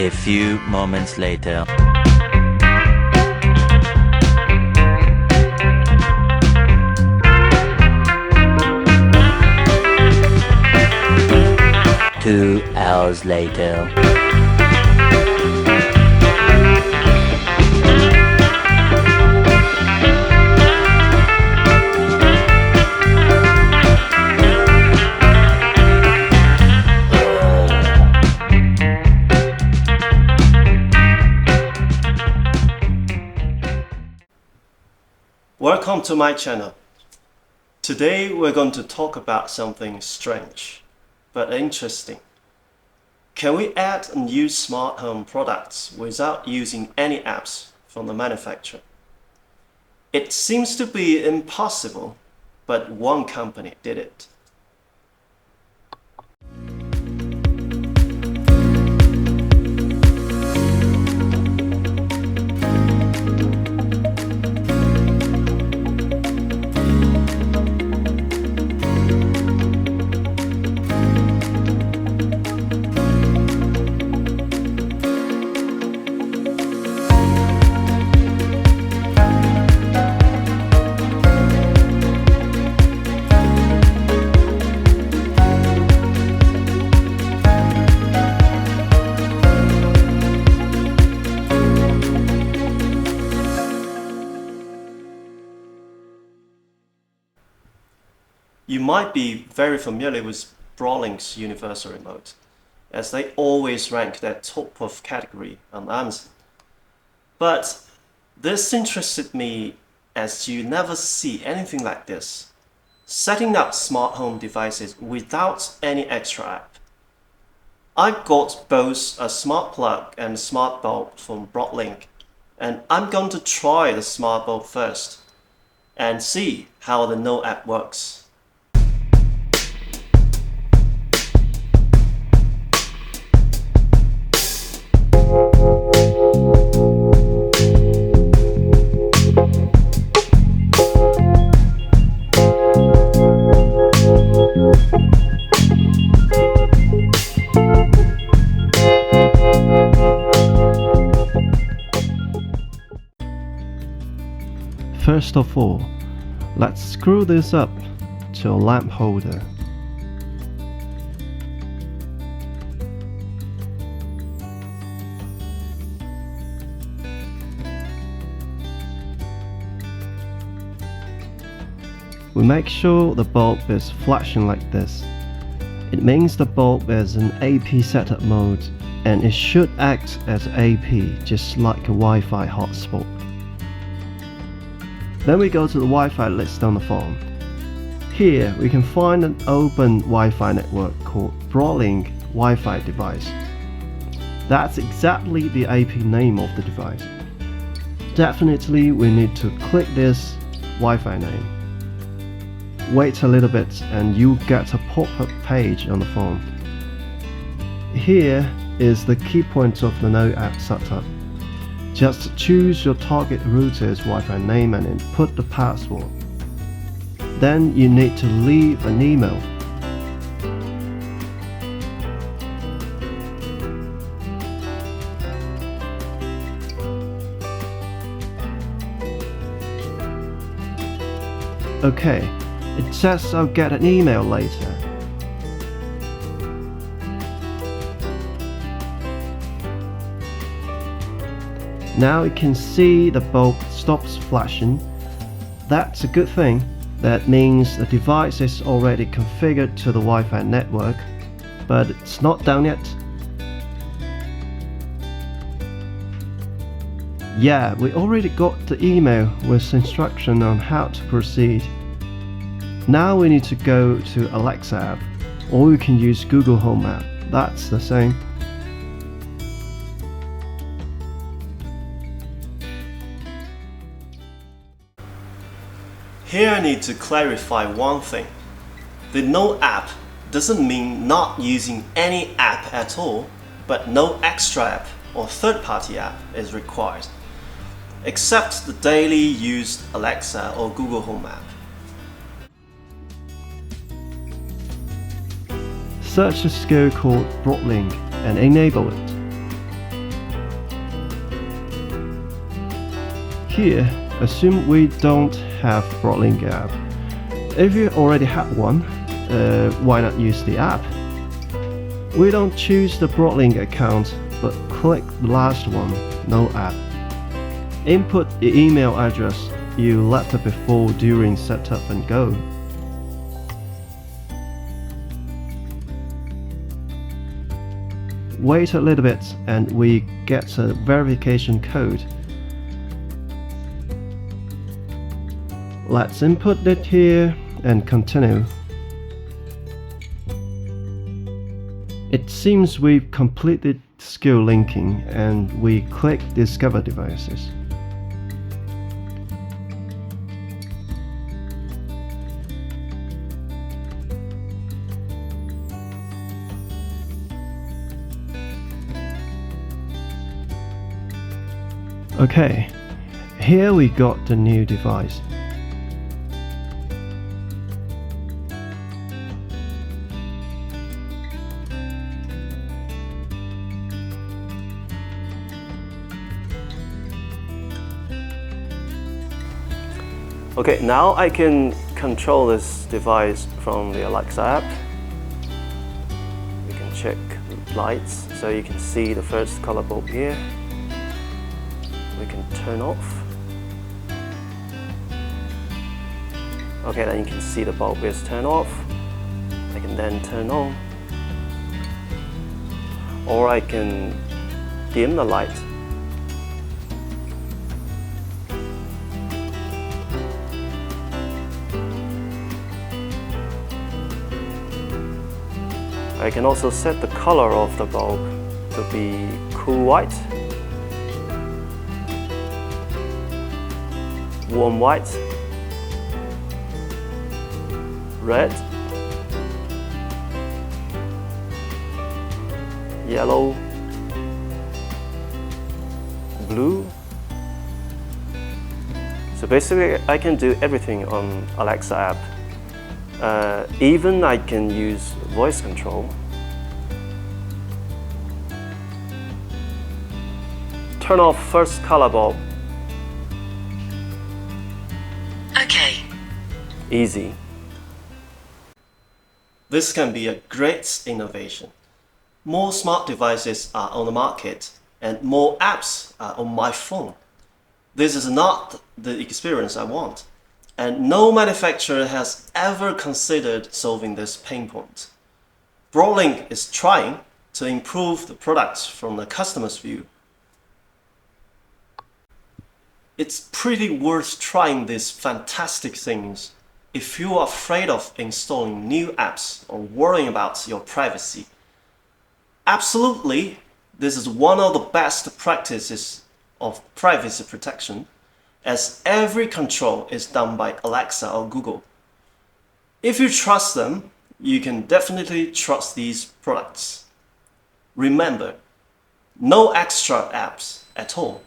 A few moments later. Two hours later. Welcome to my channel. Today we're going to talk about something strange but interesting. Can we add and use smart home products without using any apps from the manufacturer? It seems to be impossible, but one company did it. You might be very familiar with BroadLink's Universal Remote, as they always rank their top of category on Amazon. But this interested me as you never see anything like this. Setting up smart home devices without any extra app. I've got both a smart plug and a smart bulb from BroadLink, and I'm going to try the smart bulb first and see how the NoAPP works. First of all, let's screw this up to a lamp holder. We make sure the bulb is flashing like this. It means the bulb is in AP setup mode and it should act as AP just like a Wi-Fi hotspot. Then we go to the Wi-Fi list on the phone. Here we can find an open Wi-Fi network called BroadLink Wi-Fi device. That's exactly the AP name of the device. Definitely we need to click this Wi-Fi name. Wait a little bit and you get a pop-up page on the phone. Here is the key point of the NoAPP setup. Just choose your target router's Wi-Fi name and input the password. Then you need to leave an email. Okay, it says I'll get an email later. Now you can see the bulb stops flashing. That's a good thing. That means the device is already configured to the Wi-Fi network, but it's not done yet. Yeah, we already got the email with instruction on how to proceed. Now we need to go to Alexa app, or we can use Google Home app. That's the same. Here I need to clarify one thing. The NoAPP doesn't mean not using any app at all, but no extra app or third-party app is required, except the daily used Alexa or Google Home app. Search a skill called BroadLink and enable it. Here, assume we don't have BroadLink app. If you already have one, why not use the app? We don't choose the BroadLink account, but click the last one, NoAPP. Input the email address you left before during setup and go. Wait a little bit and we get a verification code. Let's input it here and continue. It seems we've completed skill linking and we click Discover Devices. Okay, here we got the new device. Okay, now I can control this device from the Alexa app. We can check lights, so you can see the first color bulb here. We can turn off. Okay, then you can see the bulb is turned off. I can then turn on. Or I can dim the light. I can also set the color of the bulb to be cool white, warm white, red, yellow, blue. So basically I can do everything on Alexa app. Even I can use voice control. Turn off first color bulb. Okay. Easy. This can be a great innovation. More smart devices are on the market and more apps are on my phone. This is not the experience I want. And no manufacturer has ever considered solving this pain point. BroadLink is trying to improve the products from the customer's view. It's pretty worth trying these fantastic things if you are afraid of installing new apps or worrying about your privacy. Absolutely, this is one of the best practices of privacy protection, as every control is done by Alexa or Google. If you trust them, you can definitely trust these products. Remember, no extra apps at all.